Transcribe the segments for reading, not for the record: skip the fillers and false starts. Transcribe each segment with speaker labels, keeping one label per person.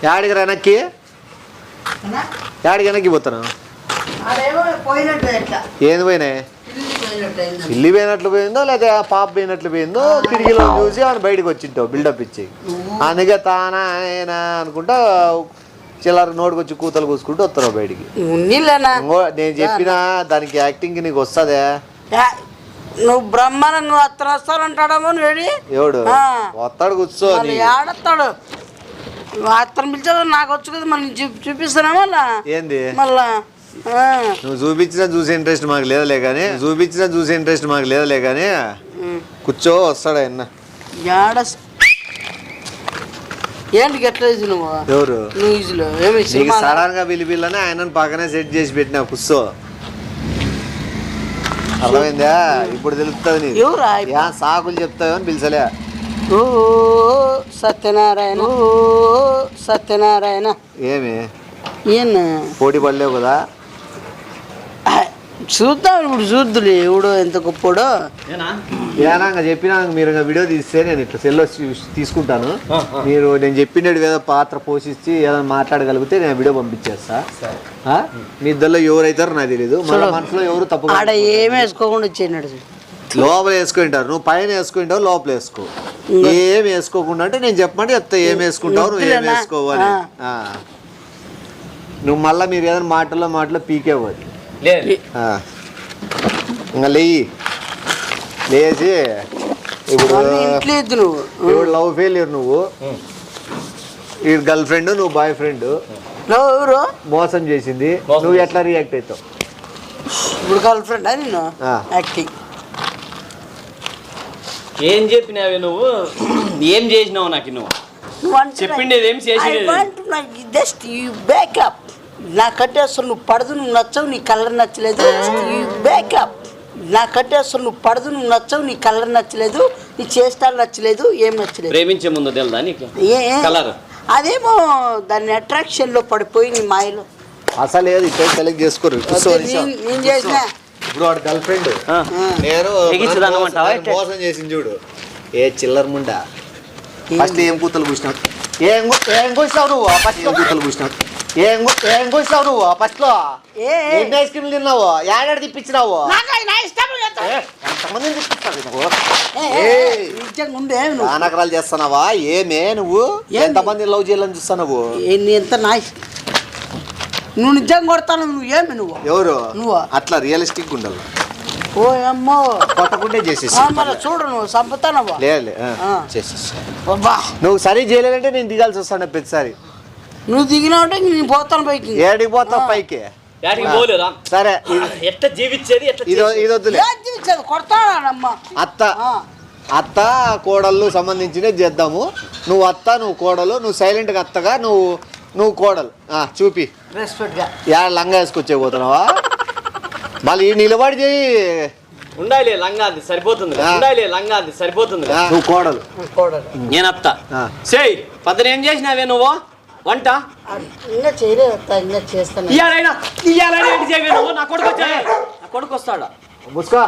Speaker 1: యాడికి వెనక్కి పోతాను ఏంది పోయినాయి ఇల్లు పోయినట్లు పోయిందో లేదా పాప పోయినట్లు పోయిందో కిటికీలో చూసి ఆయన బయటకు వచ్చింటావు బిల్డప్ ఇచ్చి అందుకే తానా ఆయన అనుకుంటా చిల్లర నోటుకొచ్చి కూతలు కూసుకుంటూ వస్తావు బయటికి నేను చెప్పినా దానికి యాక్టింగ్ నీకు వస్తుందే
Speaker 2: నువ్వు బ్రహ్మాండం నువ్వు అత్తను వస్తానంటాడమో నువ్వు
Speaker 1: ఎవడు వస్తాడు కూర్చో
Speaker 2: ఆడతాడు అత్తను పిలిచాడు నాకు వచ్చు కదా మళ్ళీ చూపిస్తానా మళ్ళా
Speaker 1: ఏంది
Speaker 2: మళ్ళా
Speaker 1: నువ్వు చూపించినా చూసే ఇంట్రెస్ట్ మాకు లేదలే కానీ కూర్చో వస్తాడు ఆయన
Speaker 2: ఏంటి ఎట్లా నువ్వు
Speaker 1: ఎవరు
Speaker 2: నువ్వు
Speaker 1: సడన్ గా పిలిపిల్లని ఆయనను పక్కనే సెట్ చేసి పెట్టినా కూర్చో అర్థమైందా ఇప్పుడు తెలుస్తుంది నీకు సాకులు చెప్తావు అని పిలిచలే
Speaker 2: ఓ సత్యనారాయణ
Speaker 1: ఏమి
Speaker 2: ఏం
Speaker 1: పోటీ పడలేవు కదా
Speaker 2: చూద్దాం ఇప్పుడు చూద్దులే ఎవడో ఎంత గొప్పడో
Speaker 1: ఏనాక చెప్పినా మీరు వీడియో తీస్తే నేను ఇట్లా సెల్లో తీసుకుంటాను మీరు నేను చెప్పినట్టు ఏదో పాత్ర పోషించి ఏదైనా మాట్లాడగలిగితే నేను వీడియో పంపించేస్తా మీ ఇద్దరిలో ఎవరైతారో నాకు తెలియదు మళ్ళీ మనసులో ఎవరు తప్పు
Speaker 2: ఆడ ఏమి వేసుకోకుండా వచ్చేనాడు
Speaker 1: లోపల వేసుకుంటారు నువ్వు పైన వేసుకుంటావు లోపల వేసుకో ఏం వేసుకోకుండా అంటే నేను చెప్పమంటే చెప్తా ఏం వేసుకుంటావు నువ్వు ఏం వేసుకోవాలి నువ్వు మళ్ళీ మీరు ఏదైనా మాటలో పీకేవ్వాలి ఇంకా లేచి ఇప్పుడు లవ్ ఫెయిల్యూర్ నువ్వు ఈ గర్ల్ ఫ్రెండ్ నువ్వు బాయ్ ఫ్రెండ్ మోసం చేసింది నువ్వు ఎట్లా రియాక్ట్ అవుతావు
Speaker 2: ఇప్పుడు గర్ల్ ఫ్రెండ్ నేను యాక్టింగ్
Speaker 3: ఏం చెప్పినావే నువ్వు ఏం చేసినావు నాకు నువ్వు చెప్పిండేది ఏం
Speaker 2: జస్ట్ యూ బ్యాకప్ నా కట్టేస్తాను నువ్వు పడదు నువ్వు నచ్చవు నీ కలర్ నచ్చలేదు బ్యాకప్ నా కట్టేస్తాను నువ్వు పడదు నువ్వు నచ్చవు నీ కలర్ నచ్చలేదు నీ చేష్టాలు నచ్చలేదు ఏం నచ్చలేదు
Speaker 3: ప్రేమించే ముందు తెలుదా నీకు కలర్
Speaker 2: అదేమో దాని అట్రాక్షన్ లో పడిపోయి నీ మాయలో
Speaker 1: అసలు ఏది ఇక్కడ సెలెక్ట్ చేసుకోరు
Speaker 2: నేను చేసిన
Speaker 1: ఇప్పుడు వాడు గర్ల్ ఫ్రెండ్ నేను మోసం చేసింది చూడు ఏ చిల్లర ముండా ఫస్ట్ ఏం కూతలు కూర్చున్నావు ఏం కూర్చున్నావు నువ్వు ఫస్ట్ ఏం కూతలు కూర్చున్నావు ఏం కూర్చున్నావు నువ్వు ఫస్ట్ లో ఏం ఐస్ క్రీమ్ తిన్నావు ఏడాడు తిప్పించినావు నానకరాలు చేస్తున్నావా ఏమే నువ్వు ఎంతమంది లవ్ చేయాలని చూస్తున్నావు
Speaker 2: ఎంత నా నువ్వు నిజంగా కొడతాను నువ్వు ఏమి నువ్వు
Speaker 1: ఎవరు నువ్వు అట్లా రియలిస్టిక్ ఉండాలి
Speaker 2: ఓ అమ్మో
Speaker 1: కొట్టకుంటే చేసేసి
Speaker 2: చూడు నువ్వు చంపుతానవా
Speaker 1: లేదు చేసేసి నువ్వు సరి చేయలేదంటే నేను దిగాల్సి వస్తాను ప్రతిసారి
Speaker 2: నువ్వు దిగినావంటే నేను పోతాను పైకి
Speaker 1: ఏడికి పోతావు పైకి సరే
Speaker 3: ఎట్లా జీవించేది
Speaker 1: ఇది వద్దులే
Speaker 2: కొడతానమ్మా
Speaker 1: అత్త కోడళ్ళు సంబంధించినవి చేద్దాము నువ్వు అత్త నువ్వు కోడలు నువ్వు సైలెంట్గా అత్తగా నువ్వు కోడలు చూపి యా లంగా వేసుకొచ్చే పోతున్నావా మళ్ళీ నిలబడి చేయి
Speaker 3: ఉండాలి లంగా అది సరిపోతుంది
Speaker 1: నువ్వు కోడలు
Speaker 3: నేను అత్త సేయ్ పద్దన ఏం చేసినావే నువ్వు వంట
Speaker 2: ఇంకా చేయలేదు చేస్తాను
Speaker 3: ఇయ్యాలైనా ఏంటి చేయవే నువ్వు నా కొడుకు వస్తాడా
Speaker 1: ముస్కా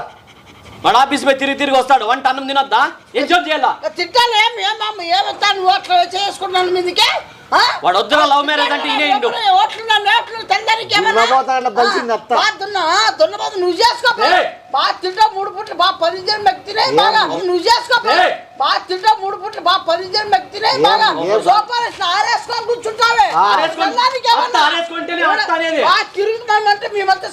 Speaker 3: వాడు ఆఫీస్ పోయి తిరిగి వస్తాడు వంట అన్నం తినొద్దా ఏం జాబ్ చేయాలా
Speaker 2: తిట్టాలి ఏమవుతాను నువ్వు అట్లా చేసుకున్నాను మీదికే
Speaker 3: వాడు వద్దురా లవ్ మ్యారేజ్ అంటే
Speaker 2: నువ్వు చేసుకో బాగా తింటా 3 పూట్లు బాగా 10 జనం వ్యక్తినే బాగా నువ్వు చేసుకో బాగా తింటా 3 పూట్లు బాగా 10 జనం వ్యక్తినే బాగా సోపాలు ఆరేసుకొని కూర్చుంటావే తిరుగుతామంటే మేమంతా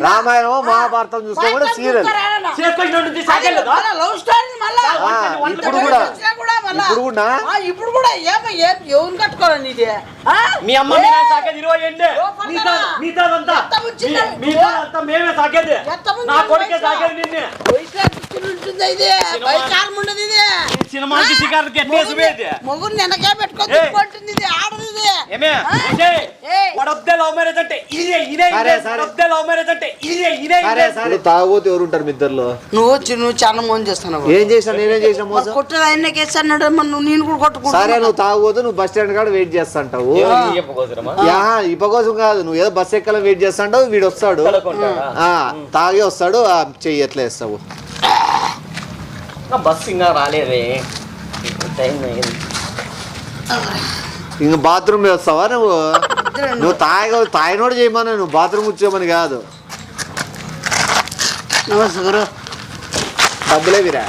Speaker 1: రామాయణం మహాభారతం చూస్తే కూడా సీరియల్
Speaker 2: లవ్ స్టోరీ మళ్ళా ఇప్పుడు కూడా ఎవరు కట్టుకోవాలండి ఇది
Speaker 3: మీ అమ్మ మేమే సాగేది నా కొడుకే సాగేది నిన్నే సినిమాకి సిగారెట్ ఎట్టేసి
Speaker 2: మొగుడు వెనకే పెట్టుకుంటుంది ఇది ఆడది
Speaker 1: తాగబోతే ఎవరు ఉంటారు మీ ఇద్దరులో
Speaker 2: నువ్వు చాలా మోసం చేస్తున్నావు
Speaker 1: ఏం చేసాను నేనేం చేసిన
Speaker 2: కొట్టదు ఆయనకి వేస్తాడు నేను కూడా కొట్టుకుంటా
Speaker 1: సరే నువ్వు తాగబోతు నువ్వు బస్ స్టాండ్ కాడ వెయిట్ చేస్తాంటావు ఇప్ప కోసం కాదు నువ్వు ఏదో బస్ ఎక్కాలని వెయిట్ చేస్తాంటావు వీడు వస్తాడు తాగి వస్తాడు చెయ్యి ఎట్లా వేస్తావు
Speaker 3: బస్సు ఇంకా రాలేదే, టైం అయింది.
Speaker 1: ఇంక బాత్రూమ్ వేస్తావా నువ్వు? నువ్వు తాగినోడు చేయమని, నువ్వు బాత్రూమ్ వచ్చామని కాదు.
Speaker 2: నమస్తే గురు.
Speaker 1: డబ్బులేవిరా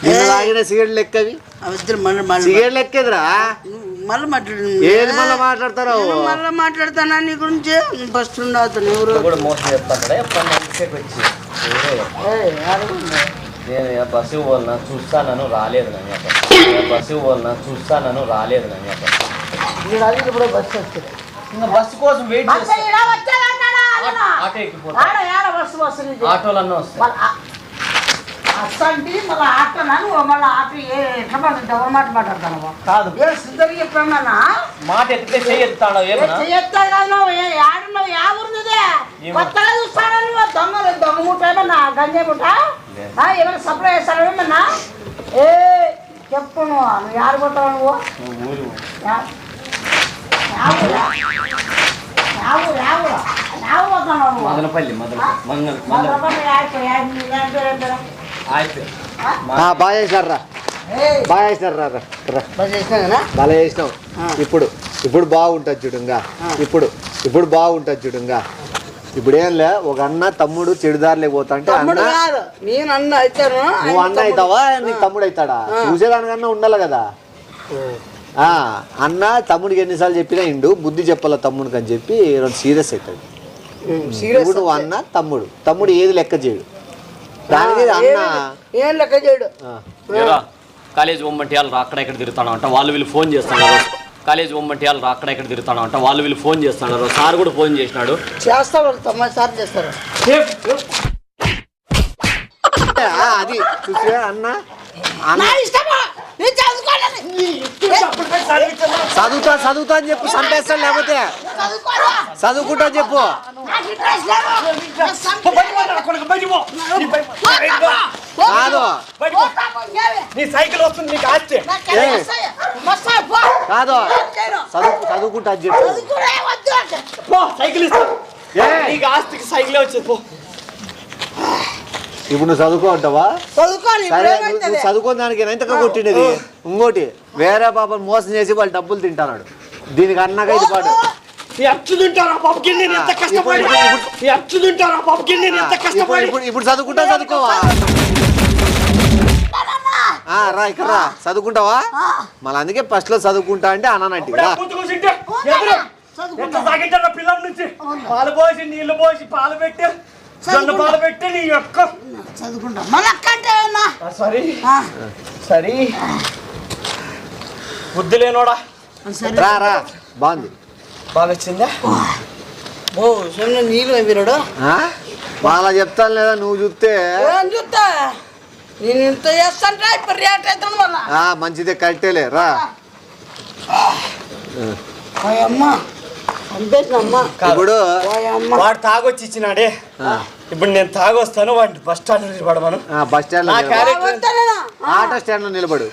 Speaker 1: నిన్న తాగిన సిగరెట్ లెక్కవి, సిగరెట్ లెక్కేదిరా.
Speaker 2: మళ్ళీ మాట్లాడు.
Speaker 1: ఏది మళ్ళీ మాట్లాడతారు?
Speaker 2: మళ్ళీ మాట్లాడతానా నీ గురించి? ఫస్ట్ ఉండవుతాను ఎవరు
Speaker 3: కూడా మోసం చెప్తాను. వచ్చి నేను బస్సు పోలనా చూస్తాను రాలేదు, నన్ను బస్సు పోలనా చూస్తాను రాలేదు, నన్ను
Speaker 2: ఇప్పుడు బస్సు వస్తుంది.
Speaker 3: ఇంకా బస్సు కోసం వెయిట్ ఆటోలన్నా వస్తాయి.
Speaker 2: అసంటి మళ్ళీ ఆటోనా నువ్వు? మళ్ళీ ఆటో ఎట్లా మాట్లాడతావు? ఎవరు మాట మాట్లాడతాను
Speaker 3: కాదు,
Speaker 2: సిద్ధంగా చెప్పామన్నా
Speaker 3: మాట ఎత్తితే చెయ్యెత్తాడు.
Speaker 2: చెయ్యొస్తా కాదు. నువ్వు ఆడున్నావు యా ఊరిదే కొత్తగా చూస్తాను. నువ్వు దొంగలు దొంగ ముట్ట ఏమన్నా గంజాయి ముట్ట ఏమైనా సప్లై చేస్తాను ఏమన్నా? ఏ చెప్పు నువ్వు యారు కొట్టావు? నువ్వు
Speaker 3: మదనపల్లి
Speaker 1: బాగా చేసినారా, బాగా చేసినారా, బాగా చేసినావు. ఇప్పుడు బాగుంటుంది చూడుగా, ఇప్పుడు బాగుంటుంది చూడుగా. ఇప్పుడు ఏం లే, ఒక అన్న తమ్ముడు చెడుదారులే పోతా అంటే అన్న,
Speaker 2: నేను అన్న అవుతాను.
Speaker 1: నువ్వు అన్న అవుతావా నీకు తమ్ముడు అవుతాడా? చూసేదానికన్నా ఉండాలి కదా. అన్న తమ్ముడికి ఎన్నిసార్లు చెప్పినా ఇండు, బుద్ధి చెప్పాల తమ్ముడికి అని చెప్పి సీరియస్ అవుతాడు. ఇప్పుడు నువ్వు అన్న తమ్ముడు ఏది లెక్క చేయడు, దానికి అన్న
Speaker 2: ఏం లెక్క చేయడు.
Speaker 3: కాలేజ్ బొమ్మంటే వాళ్ళు అక్కడ ఇక్కడ తిరుగుతాడు అంట, వాళ్ళు వీళ్ళు ఫోన్ చేస్తున్నారు. కాలేజ్ బొమ్మంటే వాళ్ళు అక్కడ ఇక్కడ తిరుగుతాడు అంట, వాళ్ళు వీళ్ళు ఫోన్ చేస్తున్నారు. సార్ కూడా ఫోన్ చేసినాడు.
Speaker 2: చేస్తారు 9 సార్లు చేస్తారు.
Speaker 1: అది చూసే అన్న చదువుతా అని చెప్పు, చంపేస్తాను. లేకపోతే చదువుకుంటా అని చెప్పు. కాదు కాదు చదువుకుంటా అని చెప్పు.
Speaker 3: సైకిల్ ఆస్తికి సైకిలే వచ్చేది పో.
Speaker 1: ఇప్పుడు నువ్వు చదువుకో అంటావా? సరే, నువ్వు చదువుకోని దానికి ఎంతగా కొట్టినది. ఇంకోటి వేరే పాపను మోసం చేసి వాళ్ళు డబ్బులు తింటాడు. దీనికి అన్నగా ఇది పాటు ఇప్పుడు చదువుకుంటా చదువుకోవా? రా ఇక్కడ రా, చదువుకుంటావా? మళ్ళీ అందుకే ఫస్ట్ లో చదువుకుంటా అంటే అన్నట్టు
Speaker 3: పిల్లల నుంచి పాలు పోసి నీళ్లు పోసి పాలు పెట్టి పాలు పెట్టి నీ యొక్క
Speaker 2: చదువుకుంటా.
Speaker 3: సరే బుద్ధి లేనోడా.
Speaker 1: రా రా, బాగుంది,
Speaker 3: బాగా వచ్చిందా?
Speaker 2: నీళ్ళు వీరుడు
Speaker 1: బాగా చెప్తాను లేదా? నువ్వు చూస్తే
Speaker 2: చూస్తా నేను ఇంత చేస్తాను. ఇప్పుడు రేట్ అవుతాను వల్ల
Speaker 1: మంచిదే, కరెక్టేలే. రా
Speaker 2: అమ్మా
Speaker 1: ఇప్పుడు
Speaker 3: వాడు తాగొచ్చి ఇచ్చినాడే, ఇప్పుడు నేను తాగొస్తాను. వాడిని బస్ స్టాండ్ నిలబడమను.
Speaker 1: బస్ స్టాండ్ లో ఆటో స్టాండ్ లో నిలబడు.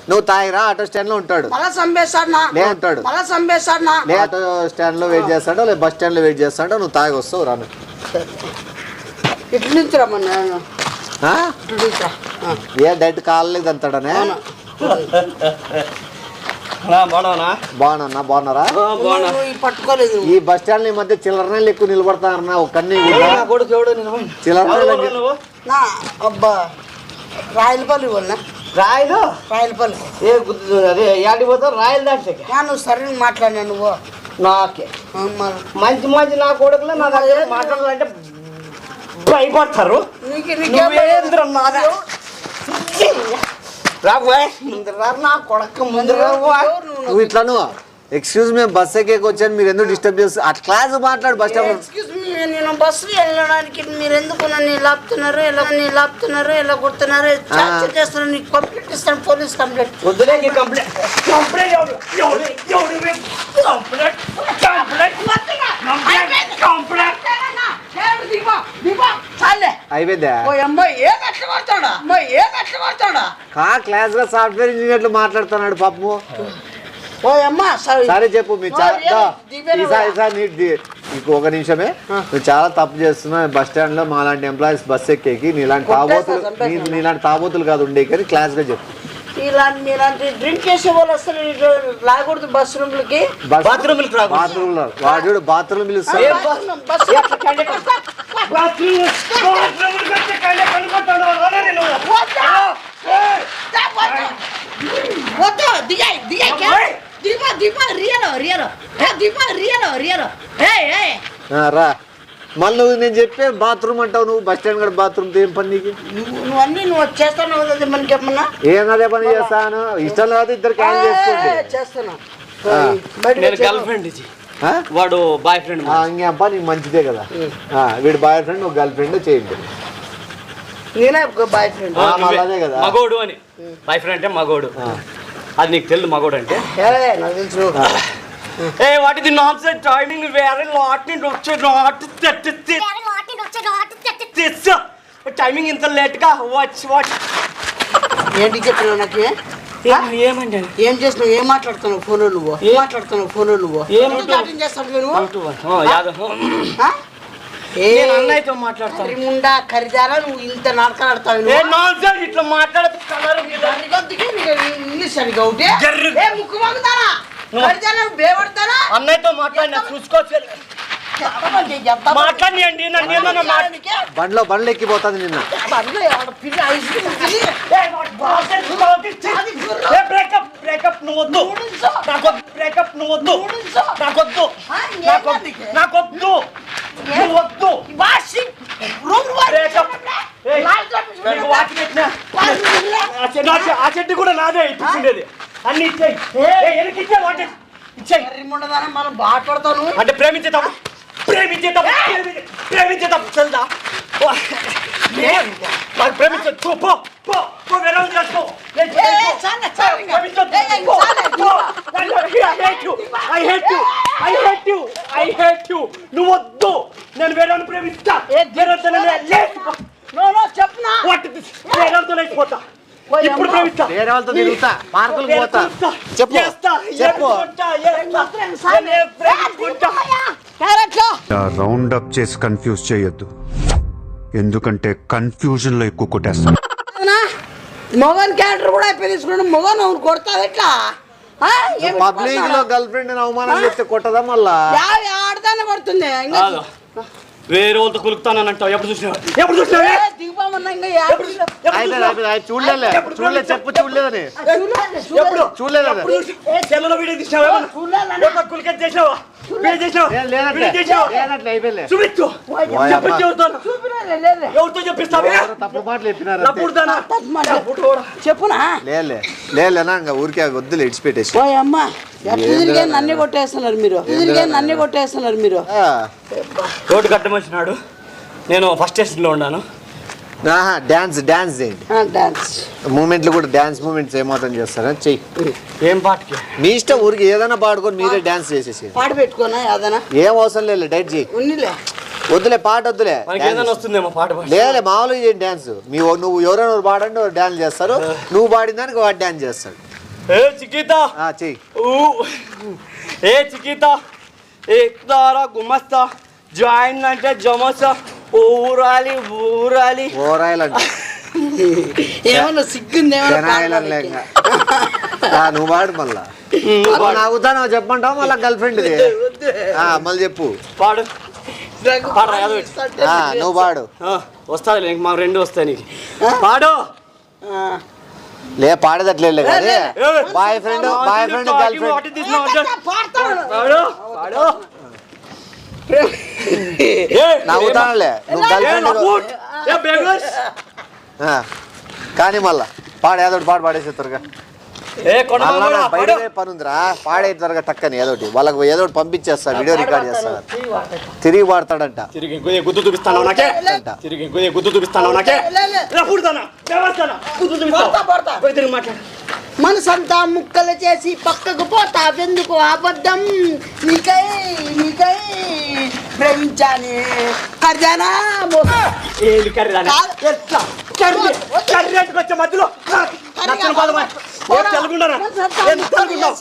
Speaker 1: నువ్వు తాగిరా, ఆటో స్టాండ్ లో ఉంటాడు.
Speaker 2: ఉంటాడు
Speaker 1: ఆటో స్టాండ్ లో వెయిట్ చేస్తాడో లేదా బస్ స్టాండ్ లో వెయిట్ చేస్తాడో, నువ్వు తాగి వస్తావు. రాను
Speaker 2: ఇటు నుంచి రమ్మన్నా.
Speaker 1: ఏ డైరెక్ట్ కాలేదు అంటాడనే. బాగున్నా, బాగున్నారా?
Speaker 2: పట్టుకోలేదు.
Speaker 1: ఈ బస్ స్టాండ్ ఈ మధ్య చిల్లరనే ఎక్కువ నిలబడతారన్నా. ఒక కన్నీ చిల్లర.
Speaker 2: అబ్బా రాయలపల్లి వాళ్ళ రాయలపల్లి
Speaker 3: అదే యాడికి పోతావు? రాయల దాంట్లో
Speaker 2: నువ్వు సరే మాట్లాడినా నువ్వు
Speaker 3: నాకే మంచి మంచి నా కొడుకులో నా దగ్గర మాట్లాడాలంటే భయపడతారు. నా కొడక ముందు
Speaker 1: నువ్వు ఇట్లా నువ్వు ఎక్స్క్యూజ్ మీ, బస్ ఎక్కి వచ్చాను, మీరు ఎందుకు డిస్టర్బ్ చేస్తారు? అట్లా క్లాస్ మాట్లాడు బస్ స్టాండ్.
Speaker 2: ఎక్స్క్యూజ్ మీ, నేను బస్సు వెళ్ళడానికి మీరు ఎందుకు నన్ను లాపుతున్నారు, ఎలా కొడుతున్నారు, చేస్తున్నారు? నీకు కంప్లైంట్ ఇస్తాను, పోలీస్ కంప్లైంట్.
Speaker 3: వద్దులే
Speaker 1: అయిపోయిందా? క్లాస్ లో సాఫ్ట్వేర్ ఇంజనీర్లు మాట్లాడుతున్నాడు పాపము. సరే చెప్పు, మీ నీకు ఒక నిమిషమే, నువ్వు చాలా తప్పు చేస్తున్నావు. బస్ స్టాండ్ లో మాలాంటి ఎంప్లాయీస్ బస్ ఎక్కేకి నీలాంటి తాబోతులు కాదు ఉండే కానీ క్లాస్ గా చెప్పు.
Speaker 2: మీలాంటి డ్రింక్ చేసే వాళ్ళు అసలు రాకూడదు బస్ రూమ్లకి.
Speaker 3: బాత్రూమ్
Speaker 1: వాడు బాత్రూమ్ పిలుస్తాడు. రా మళ్ళీ నేను చెప్పే బాత్రూమ్ అంటావు, నువ్వు బస్ స్టాండ్ కూడా బాత్రూమ్ ఏం పని నీకు?
Speaker 2: నువ్వు చేస్తాను మనకి చెప్పమన్నా.
Speaker 1: ఏం అదే పని చేస్తాను, ఇష్టం లేదు ఇద్దరు క్యాన్ చేసుకోండి.
Speaker 2: చేస్తాను.
Speaker 3: గర్ల్ ఫ్రెండ్ వాడు బాయ్ ఫ్రెండ్.
Speaker 1: ఇంకేంపా నీకు మంచిదే కదా. వీడు బాయ్ ఫ్రెండ్, నువ్వు గర్ల్ ఫ్రెండ్ చేయండి.
Speaker 2: నేనే బాయ్ ఫ్రెండ్.
Speaker 1: అదే కదా
Speaker 3: మగోడు అని. బాయ్ ఫ్రెండ్ అంటే మగోడు, అది నీకు తెలుసు. మగోడు అంటే
Speaker 2: నాకు తెలుసు.
Speaker 3: ఏ what is the nonsense timing వేరే లాట్ ని వచ్చే లాట్ టైమింగ్ ఇంత లేట్ గా వాచ్
Speaker 2: ఏంటి చెప్పినావు నాకు?
Speaker 3: ఏమండి
Speaker 2: ఏం చేస్తున్నావు? ఏం మాట్లాడుతున్నావు ఫోన్లో నువ్వు? చాటింగ్ చేస్తావు నువ్వు?
Speaker 3: అన్నయ్యతో మాట్లాడతాను.
Speaker 2: ముండా ఖరీదారా నువ్వు ఇంత నాటకాలు ఆడతావు?
Speaker 3: ఇట్లా మాట్లాడదు
Speaker 2: ఇంగ్లీష్ సరిగా ఒకటి ముక్కు మగ్గుతారా? బేపడతారా?
Speaker 3: అన్నయ్యతో మాట్లాడినా చూసుకోవచ్చు. మాట్లాడియండి.
Speaker 1: బండ్లో ఎక్కిపోతుంది నిన్న.
Speaker 3: బ్రేకప్ నువ్వు వద్దు, బ్రేకప్ నువ్వు వద్దు, నాకొద్దు, నాకొద్దు, నువ్వు వద్దు. ఆ చెట్టు కూడా నాదే ఇప్పించిండేది. అన్ని ఇచ్చేయి,
Speaker 2: మనం బాధపడతాను
Speaker 3: అంటే ప్రేమించేటప్పుడు తెలుదా? ప్రేమించు వేరే చేసుకో. నువ్వు వద్దు, నేను వేరే ప్రేమిస్తా.
Speaker 2: చెప్పనా
Speaker 3: వేరేతో లేకపోతా. ఇప్పుడు ప్రేమిస్తా,
Speaker 1: వేరే వాళ్ళతో తిరుగుతా, పార్కులకు పోతా. చెప్పు చెప్పు.
Speaker 4: రౌండ్ అప్ చేసి కన్ఫ్యూజ్ చేయొద్దు, ఎందుకంటే కన్ఫ్యూజన్ లో ఎక్కువ కొట్టేస్తాను.
Speaker 2: మొగన్ క్యారెక్టర్ కూడా తీసుకున్నాడు. మొగన్ అవును కొడతావు ఎట్లా?
Speaker 1: పబ్లిక్ లో గర్ల్ ఫ్రెండ్ అవమానం చేస్తే కొట్టదా? మళ్ళా
Speaker 2: ఆడదానే కొడుతుంది.
Speaker 3: వేరే వాళ్ళతో కులుకుతానని అంటావు. ఎప్పుడు చూసినావు?
Speaker 1: చూడలేదు చెప్పు. చూడలేదని
Speaker 3: సెల్లో వీడియో తీసినావా? కులికెట్ చేసినావా? ఎవరితో చెప్పిస్తావా?
Speaker 1: తప్పుడు మాటలు
Speaker 2: చెప్పునా?
Speaker 1: లేనా ఊరికే వద్దులే ఇడిచిపెట్టేసి.
Speaker 2: అమ్మా నన్నే కొట్టేస్తున్నారు మీరు.
Speaker 3: రోడ్డు కట్టమొచ్చినాడు. నేను ఫస్ట్ స్టేషన్లో ఉన్నాను.
Speaker 1: డాన్స్ చేయండి. మూమెంట్లు కూడా డాన్స్ మూమెంట్స్ ఏమాత్రం చేస్తారా? చెయ్యి.
Speaker 3: ఏం పాటకి?
Speaker 1: మీ ఇష్టం. ఊరికి ఏదైనా పాడుకొని మీరే డాన్స్ చేసేసి.
Speaker 2: పాట పెట్టుకోనా? ఏదైనా
Speaker 1: ఏం అవసరం లేదు, డైట్ చేయి. వద్దులే పాట వద్దులే.
Speaker 3: వస్తుందేమో పాట.
Speaker 1: లేలే మామూలుగా చేయండి డాన్స్. నువ్వు ఎవరైనా పాడండి డాన్స్ చేస్తారు. నువ్వు పాడిన దానికి వాడు డాన్స్ చేస్తాడు.
Speaker 3: ఏ చికితా
Speaker 1: చెయ్యి.
Speaker 3: ఏ చికితా ఏక్తారా గుమస్తా జాయిన్ అంటే జమసా ఊరాలి
Speaker 1: అంటే
Speaker 2: ఏమన్నా సిగ్గుంది?
Speaker 1: నువ్వు పాడు మళ్ళా. నవ్వుతాను చెప్పమంటావు మళ్ళా గర్ల్ ఫ్రెండ్ మళ్ళీ చెప్పు.
Speaker 3: పాడు.
Speaker 1: నువ్వు పాడు.
Speaker 3: వస్తాది మాకు రెండు వస్తాయి నీకు. పాడు.
Speaker 1: లే పాడేదట్లే కానీ బాయ్ ఫ్రెండ్ గర్ల్ ఫ్రెండ్ నవ్వుతానులే. నువ్వు గర్ల్ ఫ్రెండ్ కానీ మళ్ళా పాడు. ఏదోటి పాడేసే త్వరగా. బయట పని ఉందిరా, పాడే త్వరగా టక్కని ఏదోటి. వాళ్ళకి ఏదోటి పంపించేస్తా, వీడియో రికార్డ్ చేస్తా. తిరిగి పాడతాడంట.
Speaker 3: గుద్దు చూపిస్తాను
Speaker 2: మనసంతా ముక్కలు చేసి పక్కకు పోతావెందుకు? అబద్ధం నీకై ప్రేమించాని కర్జానా
Speaker 3: ఏంది కర్రీ రాని?
Speaker 2: ఎట్లా
Speaker 3: కర్రీ వచ్చే మధ్యలో నచ్చని పదమా? ఏం తెలుగుండరా? ఏం తెలుగుండవు?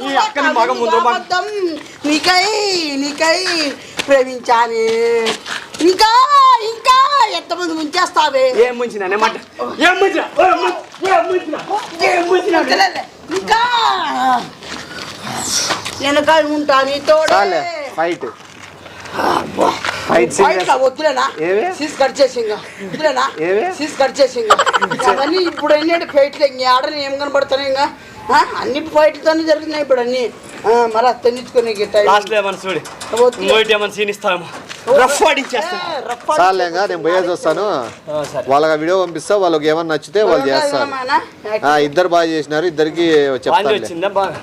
Speaker 3: ఈ అక్కని మగ ముందు
Speaker 2: నీకై ప్రేమించాని ఇంకా ఇంకా ఎంతమంది ముంచేస్తావే
Speaker 3: ఏం ముంచిన ఏం ముంచిన
Speaker 2: ఇంకా వెనకాల ఉంటా నీతో
Speaker 1: చాలే ఫైట్ ఫైట్ సీన్
Speaker 2: వద్దులేనా
Speaker 1: ఏవి?
Speaker 2: సీస్ కట్ చేసి ఇంకా వద్దులేనా
Speaker 1: ఏవి?
Speaker 2: సీస్ కట్ చేసి ఇంకా అవన్నీ ఇప్పుడు అన్నీ ఫైట్లు ఇంక ఆడని ఏం కనబడతాయి ఇంకా అన్ని ఫైట్లతోనే జరుగుతున్నాయి ఇప్పుడు అన్ని మళ్ళీ తెంచుకొని
Speaker 3: లాస్ట్ లో ఏమన్నా చూడు ఇంకోటి ఏమన్నా సీన్ ఇస్తామో రఫ్ ఆడించేస్తాను.
Speaker 1: చాలేగా నేను పోయేసి వస్తాను. వాళ్ళకి వీడియో పంపిస్తా, వాళ్ళకి ఏమన్నా నచ్చితే వాళ్ళు చేస్తారు. ఇద్దరు బాగా చేసినారు, ఇద్దరికి చెప్తాను.
Speaker 3: వచ్చిందా బాగా?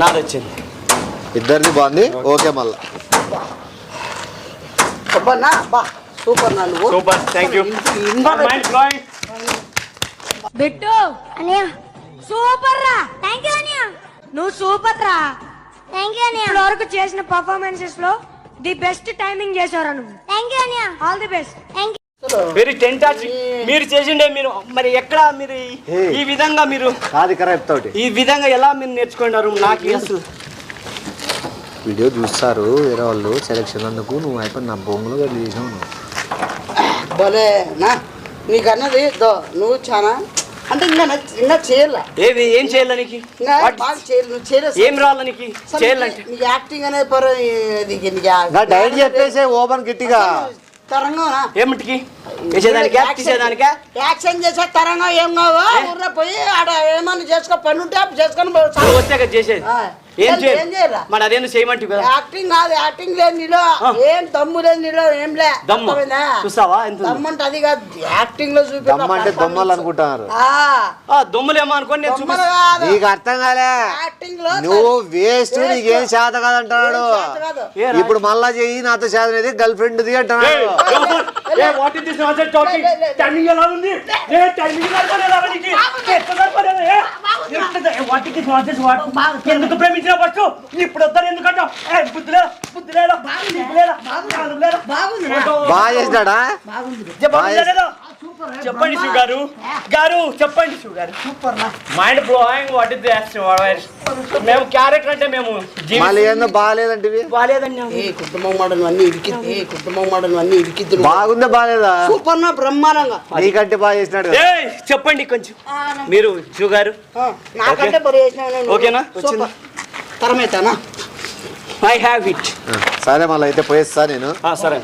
Speaker 3: నాది వచ్చింది.
Speaker 1: ఇద్దరిది బాగుంది. ఓకే మళ్ళా
Speaker 2: సూపర్ నా నువ్వు
Speaker 3: సూపర్ థ్యాంక్ యూ.
Speaker 5: బిట్టు అనియా సూపర్ రా. థ్యాంక్ యూ అనియా. నువ్వు సూపర్ రా. థ్యాంక్ యూ అనియా. ఇప్పటి వరకు చేసిన పర్ఫార్మెన్సెస్ లో ది బెస్ట్ టైమింగ్ చేశారా నువ్వు. థ్యాంక్ యూ అనియా. All the best. Thank you.
Speaker 3: Very tentative. మీరు చేసిండే మీరు మరి ఎక్కడ మీరు ఈ విధంగా మీరు
Speaker 1: కాదు కరెక్ట్ తోటి
Speaker 3: ఈ విధంగా ఎలా మీరు నేర్చుకున్నారు? నాకు అసలు
Speaker 1: వీడియో చూస్తారు వేరే వాళ్ళు సెలెక్షన్ అందుకు. నువ్వు అయిపోయి నా బొమ్మలు చేసినావు నువ్వు.
Speaker 2: భలే నా నీకు అన్నది నువ్వు చాలా అంటే ఇంకా చేయాల
Speaker 3: ఏది ఏం చేయాలి నీకు?
Speaker 2: బాగా చేయాలి నువ్వు చేయలేదు.
Speaker 3: ఏం రావాలి నీకు చేయాలంటే?
Speaker 2: నీకు యాక్టింగ్ అనేది
Speaker 1: డైరెక్ట్ చెప్పేసే ఓపెన్ గిట్టిగా
Speaker 2: తరంగా
Speaker 3: ఏమిటికి చేసేదానికి తీసేదానికా?
Speaker 2: యాక్షన్ చేసే తరంగా ఏం కావా ఊర్లో పోయి ఆడ ఏమన్నా చేసుకో పని ఉంటే చేసుకొని
Speaker 3: వచ్చాక చేసేది ఏం చేయాలి మరి? అదేందో చేయమంటే కదా.
Speaker 2: యాక్టింగ్ కాదు, యాక్టింగ్ లేదు నీలో, ఏం దమ్ము లేదు నీలో, ఏం లే
Speaker 3: దమ్ము చూసావా? ఎంత
Speaker 2: దమ్ము అంటే అది కాదు, యాక్టింగ్ లో చూపి
Speaker 1: అంటే దొమ్మలు అనుకుంటున్నారు.
Speaker 3: దొమ్మలేమో అనుకోండి నేను చూపిస్తా.
Speaker 1: నీకు అర్థం కాలే,
Speaker 2: యాక్టింగ్ లో
Speaker 1: నువ్వు వేస్ట్, నీకేం చేత కాదంటున్నాడు. ఇప్పుడు మళ్ళా చెయ్యి నాతో చేతనేది గర్ల్ ఫ్రెండ్ ది అంటున్నాడు.
Speaker 3: ఎందుకు ప్రేమించిన ఫస్ట్ ఇప్పుడు వద్దాను ఎందుకంటావు?
Speaker 1: బాగా చేసినాడా?
Speaker 3: చెప్పండి శివ గారు చెప్పండి శివ గారు. Mind blowing. What is this? మేము క్యారెక్టర్ అంటే మేము
Speaker 1: మళ్ళీ ఏందో బాగాలేదంటే
Speaker 3: బాగాలేదండి.
Speaker 2: కుటుంబం మాడలు అన్ని ఇరికిద్దు
Speaker 1: బాగుందా బాగాలేదా?
Speaker 2: సూపర్ నా బ్రహ్మాండంగా.
Speaker 1: నీకంటే బాగా చేసినాడు.
Speaker 3: చెప్పండి కొంచెం మీరు శివ గారు.
Speaker 2: నాకంటే బరి చేసిన
Speaker 3: ఓకేనా?
Speaker 2: తరమైతానా?
Speaker 3: I have it.
Speaker 1: సరే మళ్ళీ అయితే పోయేస్తా నేను.
Speaker 3: సరే.